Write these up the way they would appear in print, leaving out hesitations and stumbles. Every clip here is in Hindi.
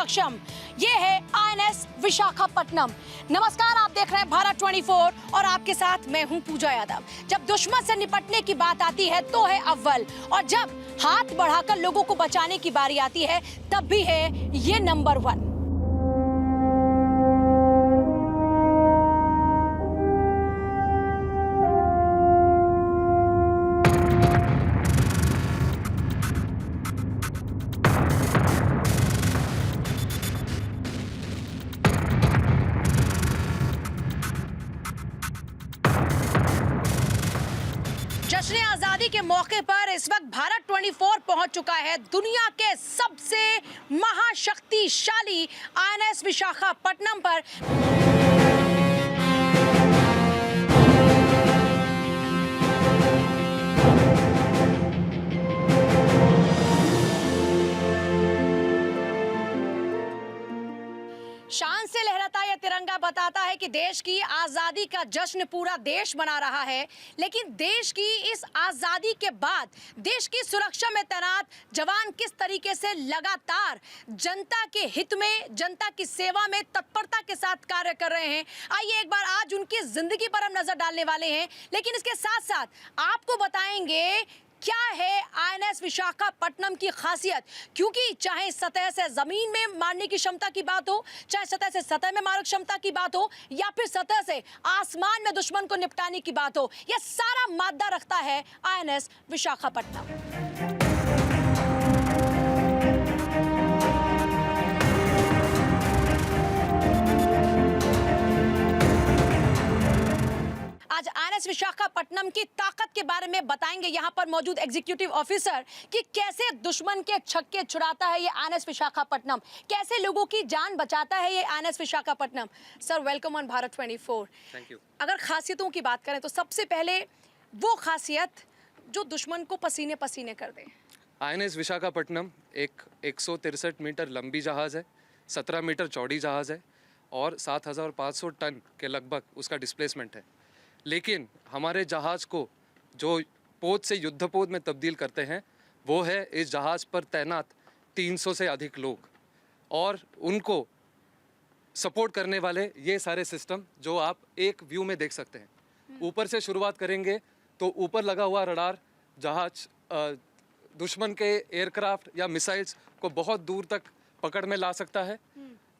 सुरक्षम। ये है आईएनएस विशाखापट्टनम। नमस्कार, आप देख रहे हैं भारत 24 और आपके साथ मैं हूं पूजा यादव। जब दुश्मन से निपटने की बात आती है तो है अव्वल, और जब हाथ बढ़ाकर लोगों को बचाने की बारी आती है तब भी है ये नंबर 1। जश्न आजादी के मौके पर इस वक्त भारत 24 पहुंच चुका है दुनिया के सबसे महाशक्तिशाली आईएनएस विशाखापट्टनम पर। शान से लहराता यह तिरंगा बताता है कि देश की आजादी का जश्न पूरा देश मना रहा है। लेकिन देश की इस आजादी के बाद देश की सुरक्षा में तैनात जवान किस तरीके से लगातार जनता के हित में, जनता की सेवा में तत्परता के साथ कार्य कर रहे हैं, आइए एक बार आज उनकी जिंदगी पर हम नजर डालने वाले हैं। लेकिन इसके साथ साथ आपको बताएंगे क्या है आईएनएस विशाखापट्टनम की खासियत, क्योंकि चाहे सतह से जमीन में मारने की क्षमता की बात हो, चाहे सतह से सतह में मारक क्षमता की बात हो, या फिर सतह से आसमान में दुश्मन को निपटाने की बात हो, यह सारा मादा रखता है आईएनएस विशाखापट्टनम। आज आईएनएस विशाखापट्टनम की ताकत के बारे में बताएंगे यहाँ पर मौजूद एग्जीक्यूटिव ऑफिसर कि कैसे दुश्मन के छक्के छुड़ाता है ये आईएनएस विशाखापट्टनम, कैसे लोगों की जान बचाता है ये INS Visakhapatnam. Sir, welcome on Bharat 24। Thank you. अगर खासियतों की बात करें तो सबसे पहले वो खासियत जो दुश्मन को पसीने पसीने कर दे। आईएनएस विशाखापट्टनम एक 163 मीटर लंबी जहाज़ है, 17 मीटर चौड़ी जहाज़ है और 7,500 टन के लगभग उसका डिस्प्लेसमेंट है। लेकिन हमारे जहाज़ को जो पोत से युद्धपोत में तब्दील करते हैं वो है इस जहाज़ पर तैनात 300 से अधिक लोग और उनको सपोर्ट करने वाले ये सारे सिस्टम जो आप एक व्यू में देख सकते हैं। ऊपर से शुरुआत करेंगे तो ऊपर लगा हुआ रडार जहाज दुश्मन के एयरक्राफ्ट या मिसाइल्स को बहुत दूर तक पकड़ में ला सकता है।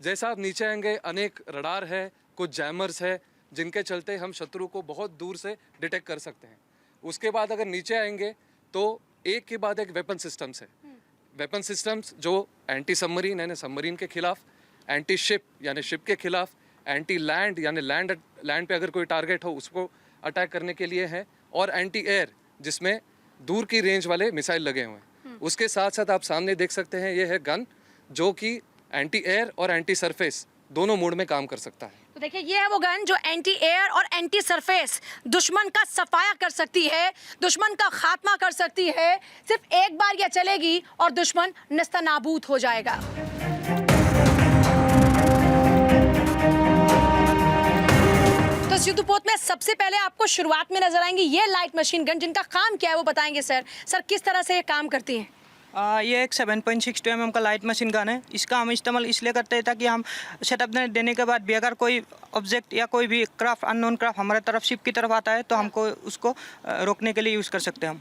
जैसा आप नीचे आएंगे अनेक रडार है, कुछ जैमर्स है जिनके चलते हम शत्रु को बहुत दूर से डिटेक्ट कर सकते हैं। उसके बाद अगर नीचे आएंगे तो एक के बाद एक वेपन सिस्टम्स है। वेपन सिस्टम्स जो एंटी सबमरीन यानी सबमरीन के खिलाफ, एंटी शिप यानी शिप के खिलाफ, एंटी लैंड यानी लैंड पे अगर कोई टारगेट हो उसको अटैक करने के लिए है, और एंटी एयर जिसमें दूर की रेंज वाले मिसाइल लगे हुए हैं। उसके साथ साथ आप सामने देख सकते हैं ये है गन जो कि एंटी एयर और एंटी सरफेस दोनों मोड में काम कर सकता है। तो देखिए ये है वो गन जो एंटी एयर और एंटी सरफेस दुश्मन का सफाया कर सकती है, दुश्मन का खात्मा कर सकती है। सिर्फ एक बार यह चलेगी और दुश्मन नेस्तनाबूद हो जाएगा। तो इस युद्धपोत में सबसे पहले आपको शुरुआत में नजर आएंगी ये लाइट मशीन गन, जिनका काम क्या है वो बताएंगे सर। सर, किस तरह से ये काम करती है? ये एक 7.62 mm का लाइट मशीन गन है। इसका हम इस्तेमाल इसलिए करते हैं ताकि हम सेटअप देने के बाद भी अगर कोई ऑब्जेक्ट या कोई भी क्राफ्ट, अननोन क्राफ्ट हमारे तरफ शिप की तरफ आता है तो हमको उसको रोकने के लिए यूज़ कर सकते हैं हम।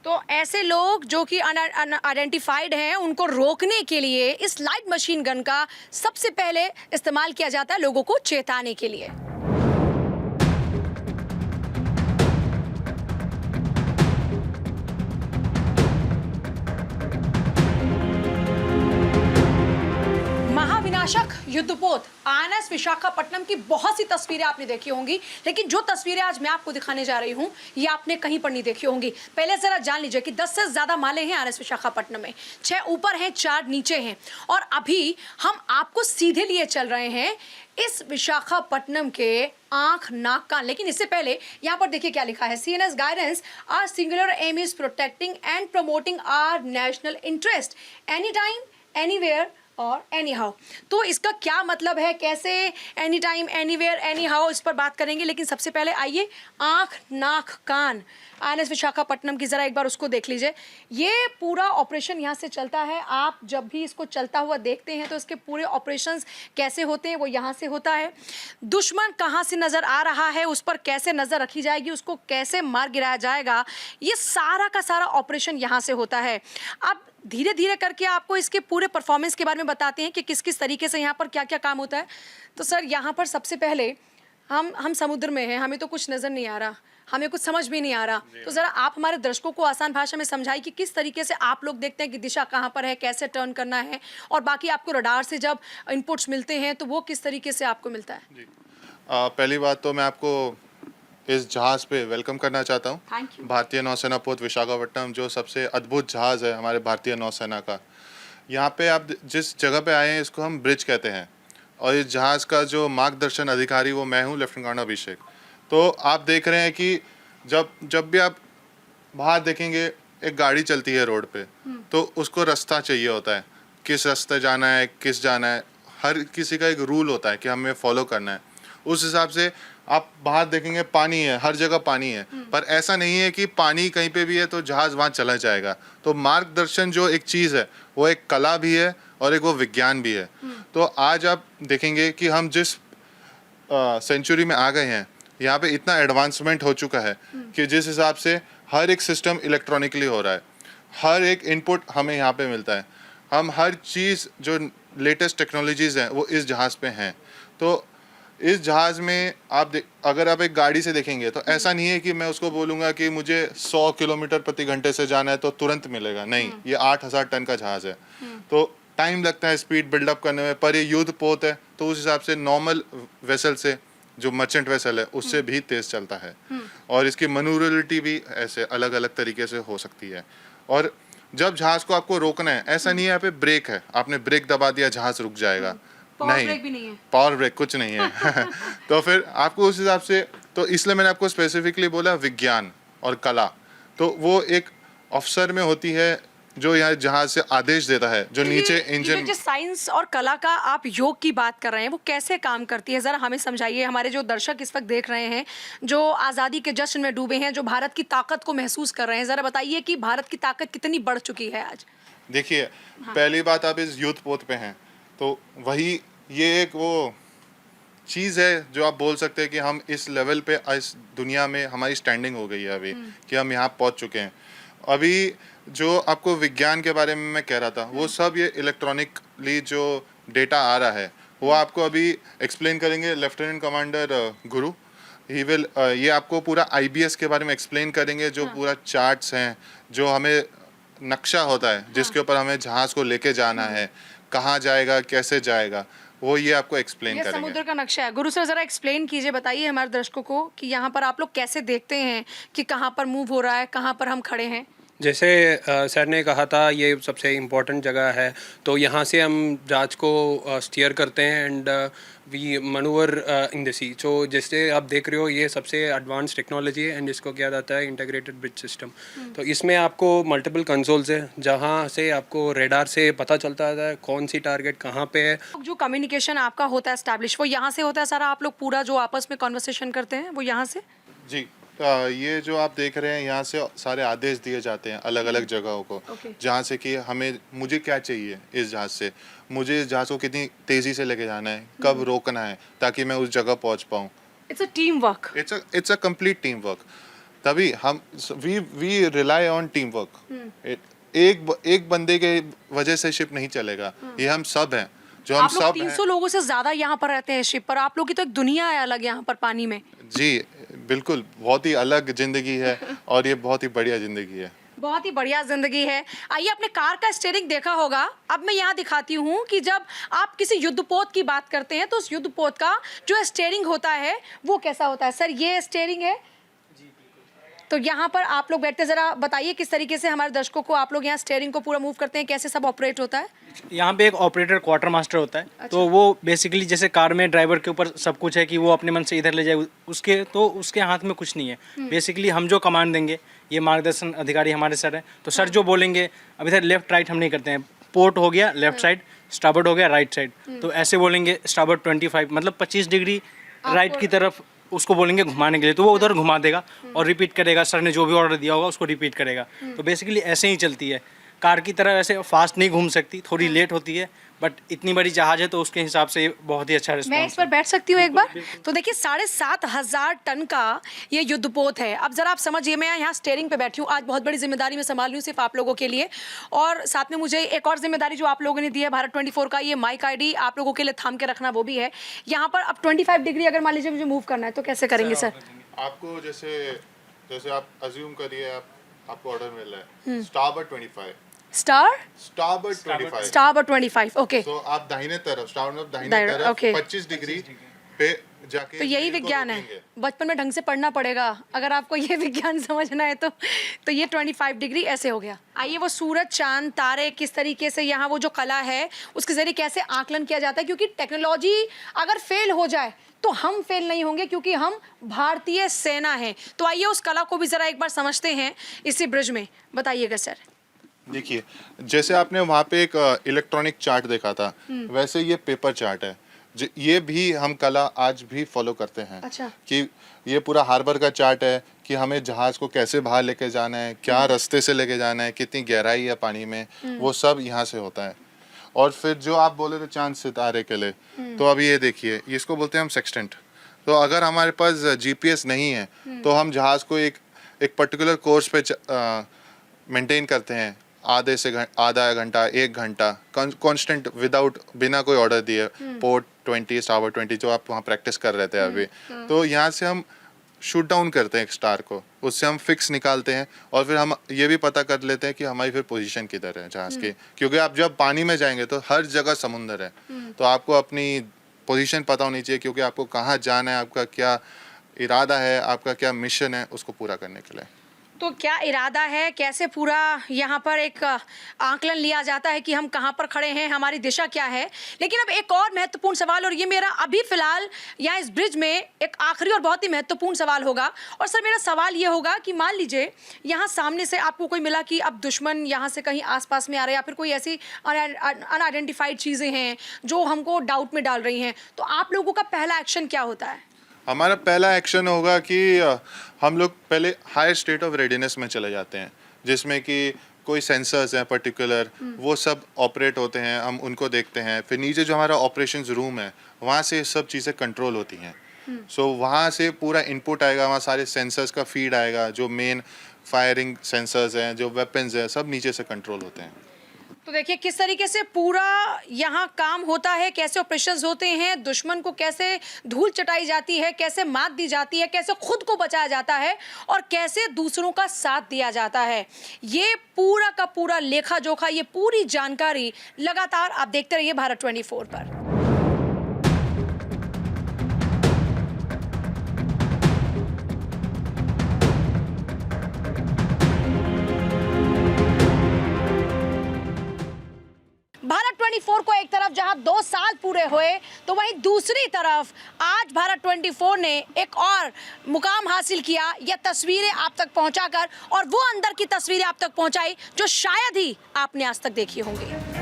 तो ऐसे लोग जो कि अनआइडेंटिफाइड हैं उनको रोकने के लिए इस लाइट मशीन गन का सबसे पहले इस्तेमाल किया जाता है, लोगों को चेताने के लिए। महाविनाशक युद्धपोत आईएनएस विशाखापट्टनम की बहुत सी तस्वीरें आपने देखी होंगी, लेकिन जो तस्वीरें आज मैं आपको दिखाने जा रही हूं ये आपने कहीं पर नहीं देखी होंगी। पहले जरा जान लीजिए कि 10 से ज्यादा माले हैं आईएनएस विशाखापट्टनम में, 6 ऊपर हैं, 4 नीचे हैं, और अभी हम आपको सीधे लिए चल रहे हैं इस विशाखापट्टनम के आंख, नाक, कान। लेकिन इससे पहले यहाँ पर देखिए क्या लिखा है। CNS guidance, our singular aim is protecting and promoting our national interest any time anywhere और एनी हाउ। तो इसका क्या मतलब है, कैसे any time anywhere anyhow, इस पर बात करेंगे। लेकिन सबसे पहले आइए आँख नाक कान INS विशाखापट्टनम की ज़रा एक बार उसको देख लीजिए। ये पूरा ऑपरेशन यहाँ से चलता है। आप जब भी इसको चलता हुआ देखते हैं तो इसके पूरे ऑपरेशंस कैसे होते हैं वो यहाँ से होता है। दुश्मन कहाँ से नज़र आ रहा है, उस पर कैसे नज़र रखी जाएगी, उसको कैसे मार गिराया जाएगा, ये सारा का सारा ऑपरेशन यहाँ से होता है। अब धीरे धीरे करके आपको इसके पूरे परफॉर्मेंस के बारे में बताते हैं कि किस किस तरीके से यहाँ पर क्या क्या काम होता है। तो सर यहाँ पर सबसे पहले हम समुद्र में हैं, हमें तो कुछ नज़र नहीं आ रहा, हमें कुछ समझ भी नहीं आ रहा। तो ज़रा आप हमारे दर्शकों को आसान भाषा में समझाइए कि किस तरीके से आप लोग देखते हैं कि दिशा कहाँ पर है, कैसे टर्न करना है, और बाकी आपको रडार से जब इनपुट्स मिलते हैं तो वो किस तरीके से आपको मिलता है। जी पहली बात तो मैं आपको इस जहाज़ पे वेलकम करना चाहता हूँ। Thank you. भारतीय नौसेना पोत विशाखापट्टनम जो सबसे अद्भुत जहाज़ है हमारे भारतीय नौसेना का। यहाँ पे आप जिस जगह पे आए हैं इसको हम ब्रिज कहते हैं, और इस जहाज़ का जो मार्गदर्शन अधिकारी वो मैं हूँ, लेफ्टिनेंट कर्नल अभिषेक। तो आप देख रहे हैं कि जब भी आप बाहर देखेंगे एक गाड़ी चलती है रोड पे, तो उसको रास्ता चाहिए होता है, किस रास्ते जाना है, किस जाना है, हर किसी का एक रूल होता है कि हमें फॉलो करना है। उस हिसाब से आप बाहर देखेंगे पानी है, हर जगह पानी है, पर ऐसा नहीं है कि पानी कहीं पे भी है तो जहाज़ वहाँ चला जाएगा। तो मार्गदर्शन जो एक चीज़ है वो एक कला भी है और एक वो विज्ञान भी है। तो आज आप देखेंगे कि हम जिस सेंचुरी में आ गए हैं, यहाँ पे इतना एडवांसमेंट हो चुका है कि जिस हिसाब से हर एक सिस्टम इलेक्ट्रॉनिकली हो रहा है, हर एक इनपुट हमें यहाँ पे मिलता है। हम हर चीज़ जो लेटेस्ट टेक्नोलॉजीज़ हैं वो इस जहाज़ पे हैं। तो इस जहाज़ में अगर आप एक गाड़ी से देखेंगे तो ऐसा नहीं है कि मैं उसको बोलूँगा कि मुझे 100 किलोमीटर प्रति घंटे से जाना है तो तुरंत मिलेगा, नहीं। ये 8000 टन का जहाज़ है, तो टाइम लगता है स्पीड बिल्डअप करने में। पर ये युद्ध पोत है तो उस हिसाब से नॉर्मल वेसल से, जो मर्चेंट वेसल है, उससे भी तेज़ चलता है। और इसकी मनूवरेबिलिटी भी ऐसे अलग अलग तरीके से हो सकती है। और जब जहाज़ को आपको रोकना है, ऐसा नहीं है यहाँ पे ब्रेक है, आपने ब्रेक दबा दिया जहाज़ रुक जाएगा, पावर ब्रेक भी नहीं है। पावर ब्रेक कुछ नहीं है। तो फिर आपको उस हिसाब से, तो इसलिए मैंने आपको स्पेसिफिकली बोला विज्ञान और कला। तो वो एक अफसर में होती है जो यहाँ जहाज से आदेश देता है, जो नीचे इंजन। जो साइंस और कला का आप योग की बात कर रहे हैं वो कैसे काम करती है, ज़रा हमें समझाइए। हमारे जो दर्शक इस वक्त देख रहे हैं, जो आज़ादी के जश्न में डूबे हैं, जो भारत की ताकत को महसूस कर रहे हैं, ज़रा बताइए कि भारत की ताकत कितनी बढ़ चुकी है आज। देखिए, पहली बात आप इस युद्ध पोत पे हैं, तो वही ये एक वो चीज़ है जो आप बोल सकते हैं कि हम इस लेवल पे, इस दुनिया में हमारी स्टैंडिंग हो गई है अभी, कि हम यहाँ पहुँच चुके हैं। अभी जो आपको विज्ञान के बारे में मैं कह रहा था, वो सब ये इलेक्ट्रॉनिकली जो डेटा आ रहा है वो आपको अभी एक्सप्लेन करेंगे lieutenant commander Guru. He will ये आपको पूरा IBS के बारे में एक्सप्लेन करेंगे, जो पूरा चार्ट्स हैं, जो हमें नक्शा होता है जिसके ऊपर हमें जहाज़ को लेके जाना है, कहाँ जाएगा, कैसे जाएगा, वो ये आपको एक्सप्लेन ये करेंगे। समुद्र का नक्शा है। गुरु सर ज़रा एक्सप्लेन कीजिए, बताइए हमारे दर्शकों को कि यहाँ पर आप लोग कैसे देखते हैं कि कहाँ पर मूव हो रहा है, कहाँ पर हम खड़े हैं। जैसे सर ने कहा था ये सबसे इम्पोर्टेंट जगह है, तो यहाँ से हम जहाज को स्टीयर करते हैं and we manoeuvre in the sea. तो जैसे आप देख रहे हो ये सबसे एडवांस टेक्नोलॉजी है एंड इसको किया जाता है इंटीग्रेटेड ब्रिज सिस्टम। तो इसमें आपको मल्टीपल कंसोल्स है जहाँ से आपको रेडार से पता चलता है कौन सी टारगेट कहाँ पे है। जो कम्युनिकेशन आपका होता है एस्टैब्लिश, वो यहाँ से होता है सारा। आप लोग पूरा जो आपस में कॉन्वर्सेशन करते हैं वो यहाँ से। जी ये जो आप देख रहे हैं यहाँ से सारे आदेश दिए जाते हैं अलग अलग जगहों को, जहाँ से कि मुझे क्या चाहिए इस जहाज़ से, मुझे इस जहाज़ को कितनी तेज़ी से लेके जाना है, कब रोकना है ताकि मैं उस जगह पहुँच पाऊँ। It's a team work. It's a complete team work. तभी हम we rely on team work. एक बंदे के वजह से शिप नहीं चलेगा, ये हम सब हैं, जो हम आप लोग सब 300 लोगों से ज़्यादा यहाँ पर रहते हैं शिप पर। आप लोग की तो एक दुनिया है अलग यहाँ पर पानी में। जी बिल्कुल, बहुत ही अलग जिंदगी है और ये बहुत ही बढ़िया जिंदगी है। बहुत ही बढ़िया जिंदगी है। आइए, अपने कार का स्टीयरिंग देखा होगा। अब मैं यहाँ दिखाती हूँ कि जब आप किसी युद्धपोत की बात करते हैं तो उस युद्धपोत का जो स्टीयरिंग होता है वो कैसा होता है। सर ये स्टीयरिंग है, तो यहाँ पर आप लोग बैठते, ज़रा बताइए किस तरीके से हमारे दर्शकों को आप लोग यहाँ स्टीयरिंग को पूरा मूव करते हैं, कैसे सब ऑपरेट होता है। यहाँ पे एक ऑपरेटर क्वार्टर मास्टर होता है। तो वो बेसिकली जैसे कार में ड्राइवर के ऊपर सब कुछ है कि वो अपने मन से इधर ले जाए, उसके हाथ में कुछ नहीं है। बेसिकली हम जो कमांड देंगे, ये मार्गदर्शन अधिकारी हमारे सर हैं, तो सर जो बोलेंगे, अब इधर लेफ्ट राइट हम नहीं करते हैं, पोर्ट हो गया लेफ्ट साइड, स्टारबोर्ड हो गया राइट साइड। तो ऐसे बोलेंगे स्टारबोर्ड 25 मतलब 25 डिग्री राइट की तरफ उसको बोलेंगे घुमाने के लिए, तो वो उधर घुमा देगा और रिपीट करेगा। सर ने जो भी ऑर्डर दिया होगा उसको रिपीट करेगा। तो बेसिकली ऐसे ही चलती है। कार की तरह ऐसे फास्ट नहीं घूम सकती, थोड़ी लेट होती है, बट इतनी बड़ी जहाज है तो उसके हिसाब से ये बहुत ही अच्छा मैं इस रिस्पॉन्स। पर बैठ सकती हूँ एक बार? तो देखिए 7,500 टन का ये युद्धपोत है। अब जरा आप समझिए, मैं यहाँ स्टेयरिंग पे बैठी हूँ, आज बहुत बड़ी जिम्मेदारी मैं संभाल रही हूँ सिर्फ आप लोगों के लिए, और साथ में मुझे एक और जिम्मेदारी जो आप लोगों ने दी है भारत 24 का, ये माइक आईडी आप लोगों के लिए थाम के रखना वो भी है। यहाँ पर अब 25 डिग्री अगर मान लीजिए मुझे मूव करना है तो कैसे करेंगे सर? आपको जैसे जैसे आप अज्यूम करिए आपको ऑर्डर मिल रहा है स्टारबोर्ड 25, स्टारबोर्ड 25, स्टारबोर्ड 25, ओके। तो आप दाहिने तरफ स्टारबोर्ड दाहिने दाहिने, तरफ okay. 25 डिग्री पे जाके तो यही व्हील को विज्ञान है, रोकेंगे। बचपन में ढंग से पढ़ना पड़ेगा अगर आपको ये विज्ञान समझना है तो ये 25 डिग्री ऐसे हो गया। आइए वो सूरज चांद तारे किस तरीके से यहाँ वो जो कला है उसके जरिए कैसे आकलन किया जाता है, क्योंकि टेक्नोलॉजी अगर फेल हो जाए तो हम फेल नहीं होंगे क्योंकि हम भारतीय सेना हैं। तो आइए उस कला को भी ज़रा एक बार समझते हैं इसी ब्रिज में। बताइएगा सर। देखिए जैसे आपने वहाँ पे एक इलेक्ट्रॉनिक चार्ट देखा था, वैसे ये पेपर चार्ट है। ये भी हम कला आज भी फॉलो करते हैं। अच्छा। कि ये पूरा हार्बर का चार्ट है कि हमें जहाज को कैसे बाहर लेके जाना है, क्या रास्ते से लेके जाना है, कितनी गहराई है पानी में, वो सब यहाँ से होता है। और फिर जो आप बोले थे चांद सितारे के लिए, तो अभी ये देखिए इसको बोलते हैं हम सेक्सटेंट। तो अगर हमारे पास जीपीएस नहीं है तो हम जहाज को एक पर्टिकुलर कोर्स पे मेंटेन करते हैं, आधा घंटा 1 घंटा कांस्टेंट विदाउट बिना कोई ऑर्डर दिए, पोर्ट 20 स्टारबोर्ड 20 जो आप वहाँ प्रैक्टिस कर रहे थे अभी। तो यहाँ से हम शूट डाउन करते हैं एक स्टार को, उससे हम फिक्स निकालते हैं और फिर हम ये भी पता कर लेते हैं कि हमारी फिर पोजीशन किधर है जहाज की, क्योंकि आप जब पानी में जाएंगे तो हर जगह समुंदर है। तो आपको अपनी पोजीशन पता होनी चाहिए, क्योंकि आपको कहाँ जाना है, आपका क्या इरादा है, आपका क्या मिशन है, उसको पूरा करने के लिए। तो क्या इरादा है, कैसे पूरा यहाँ पर एक आकलन लिया जाता है कि हम कहाँ पर खड़े हैं, हमारी दिशा क्या है। लेकिन अब एक और महत्वपूर्ण सवाल, और ये मेरा अभी फिलहाल यहाँ इस ब्रिज में एक आखिरी और बहुत ही महत्वपूर्ण सवाल होगा। और सर मेरा सवाल ये होगा कि मान लीजिए यहाँ सामने से आपको कोई मिला कि अब दुश्मन यहाँ से कहीं आसपास में आ रहे हैं या फिर कोई ऐसी अनआइडेंटिफाइड चीज़ें हैं जो हमको डाउट में डाल रही हैं, तो आप लोगों का पहला एक्शन क्या होता है? हमारा पहला एक्शन होगा कि हम लोग पहले हायर स्टेट ऑफ रेडीनेस में चले जाते हैं, जिसमें कि कोई सेंसर्स हैं पर्टिकुलर, वो सब ऑपरेट होते हैं, हम उनको देखते हैं। फिर नीचे जो हमारा ऑपरेशंस रूम है वहाँ से सब चीज़ें कंट्रोल होती हैं। सो वहाँ से पूरा इनपुट आएगा, वहाँ सारे सेंसर्स का फीड आएगा, जो मेन फायरिंग सेंसर्स हैं, जो वेपन्स हैं, सब नीचे से कंट्रोल होते हैं। तो देखिए किस तरीके से पूरा यहाँ काम होता है, कैसे ऑपरेशंस होते हैं, दुश्मन को कैसे धूल चटाई जाती है, कैसे मात दी जाती है, कैसे खुद को बचाया जाता है और कैसे दूसरों का साथ दिया जाता है। ये पूरा का पूरा लेखा जोखा, ये पूरी जानकारी लगातार आप देखते रहिए भारत 24 पर। भारत 24 को एक तरफ जहां 2 साल पूरे हुए, तो वहीं दूसरी तरफ आज भारत 24 ने एक और मुकाम हासिल किया, यह तस्वीरें आप तक पहुंचाकर, और वो अंदर की तस्वीरें आप तक पहुंचाई जो शायद ही आपने आज तक देखी होंगी।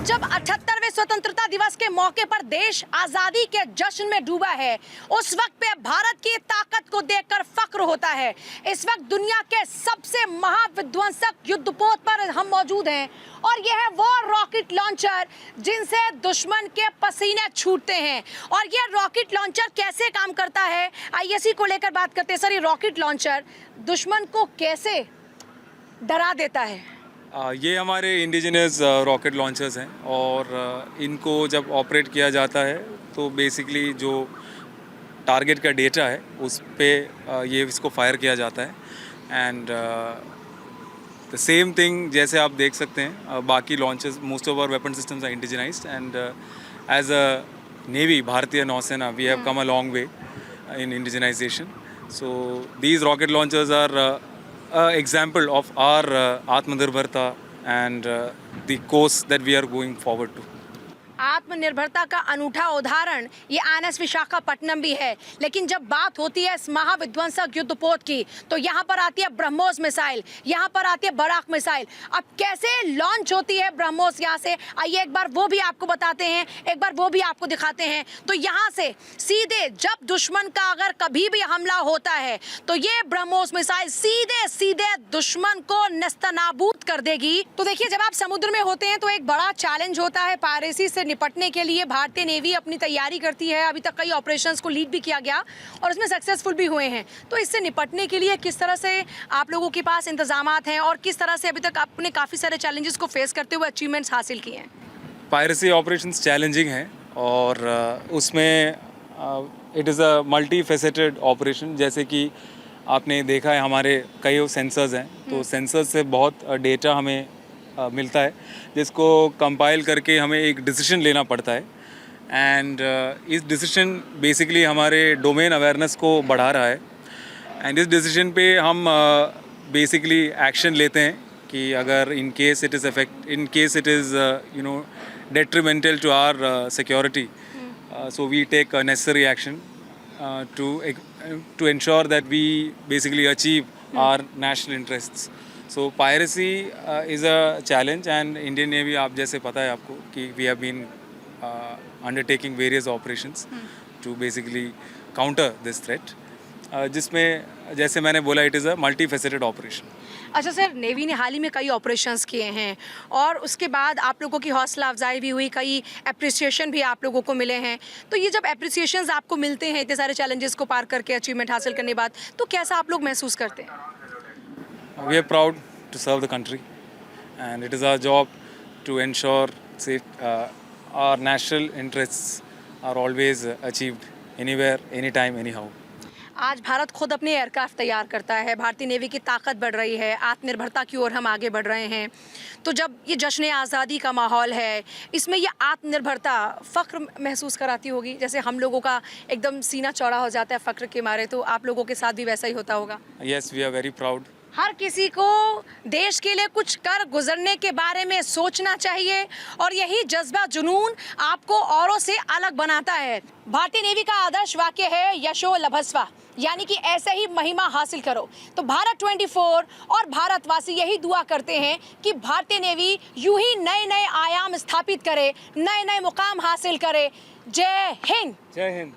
जब 78वें स्वतंत्रता दिवस के मौके पर देश आजादी के जश्न में डूबा है, उस वक्त पे भारत की ताकत को देखकर फक्र होता है। इस वक्त दुनिया के सबसे महाविध्वंसक युद्धपोत पर हम मौजूद हैं और यह है वो रॉकेट लॉन्चर जिनसे दुश्मन के पसीने छूटते हैं। और यह रॉकेट लॉन्चर कैसे काम करता है, आइए इसी को लेकर बात करते हैं। सर, ये रॉकेट लॉन्चर दुश्मन को कैसे डरा देता है? ये हमारे इंडिजिनस रॉकेट लॉन्चर्स हैं और इनको जब ऑपरेट किया जाता है तो बेसिकली जो टारगेट का डेटा है उस पे ये इसको फायर किया जाता है। एंड द सेम थिंग जैसे आप देख सकते हैं बाकी launchers, most of our weapon systems are indigenised and as a navy, भारतीय नौसेना, we have come a long way in indigenization. So these rocket launchers are example of our Atmanirbharta and the course that we are going forward to. आत्मनिर्भरता का अनूठा उदाहरण ये INS विशाखापट्टनम भी है। लेकिन जब बात होती है इस महाविध्वंसक युद्धपोत की, तो यहाँ पर आती है ब्रह्मोस मिसाइल, यहाँ पर आती है बराक मिसाइल। अब कैसे लॉन्च होती है ब्रह्मोस यहाँ से, आइए एक बार वो भी आपको बताते हैं, एक बार वो भी आपको दिखाते हैं। तो यहाँ से सीधे जब दुश्मन का अगर कभी भी हमला होता है तो ये ब्रह्मोस मिसाइल सीधे सीधे दुश्मन को नेस्तनाबूद कर देगी। तो देखिए, जब आप समुद्र में होते हैं तो एक बड़ा चैलेंज होता है पायरेसी से निपटने के लिए। भारतीय नेवी अपनी तैयारी करती है, अभी तक कई ऑपरेशंस को लीड भी किया गया और उसमें सक्सेसफुल भी हुए हैं। तो इससे निपटने के लिए किस तरह से आप लोगों के पास इंतजामात हैं और किस तरह से अभी तक आपने काफ़ी सारे चैलेंजेस को फेस करते हुए अचीवमेंट्स हासिल किए हैं? पायरेसी ऑपरेशंस चैलेंजिंग है और उसमें it is a multi faceted operation. जैसे कि आपने देखा है हमारे कई सेंसर्स हैं, तो सेंसर्स से बहुत डेटा हमें मिलता है जिसको कंपाइल करके हमें एक डिसीजन लेना पड़ता है। एंड इस डिसीजन बेसिकली हमारे डोमेन अवेयरनेस को बढ़ा रहा है। एंड इस डिसीजन पे हम बेसिकली एक्शन लेते हैं कि अगर in case it is detrimental to our security, so we take a necessary action to ensure that we basically achieve our national interests. So piracy is a challenge, and Indian Navy, आप जैसे पता है आपको कि we have been undertaking various operations to basically counter this threat, जिसमें जैसे मैंने बोला it is a multifaceted operation. अच्छा सर, नेवी ने हाल ही में कई ऑपरेशंस किए हैं और उसके बाद आप लोगों की हौसला अफजाई भी हुई, कई अप्रिसिएशन भी आप लोगों को मिले हैं। तो ये जब अप्रिसिएशंस आपको मिलते हैं इतने सारे चैलेंजेस को पार करके अचीवमेंट हासिल करने के बाद, तो कैसा आप लोग महसूस करते हैं? We are proud to serve the country, and it is our job to ensure our national interests are always achieved anywhere, anytime, anyhow. आज भारत खुद अपने एयरक्राफ्ट तैयार करता है, भारतीय नेवी की ताकत बढ़ रही है, आत्मनिर्भरता की ओर हम आगे बढ़ रहे हैं। तो जब ये जश्न आज़ादी का माहौल है, इसमें ये आत्मनिर्भरता फ़ख्र महसूस कराती होगी। जैसे हम लोगों का एकदम सीना चौड़ा हो जाता है फ़ख्र के मारे, तो आप लोगों के साथ भी वैसा ही होता होगा? Yes, we are very proud. हर किसी को देश के लिए कुछ कर गुजरने के बारे में सोचना चाहिए और यही जज्बा जुनून आपको औरों से अलग बनाता है। भारतीय नेवी का आदर्श वाक्य है यशो लभस्वा, यानी कि ऐसे ही महिमा हासिल करो। तो भारत 24 और भारतवासी यही दुआ करते हैं कि भारतीय नेवी यूं ही नए नए आयाम स्थापित करे, नए नए मुकाम हासिल करे। जय हिंद। जय हिंद।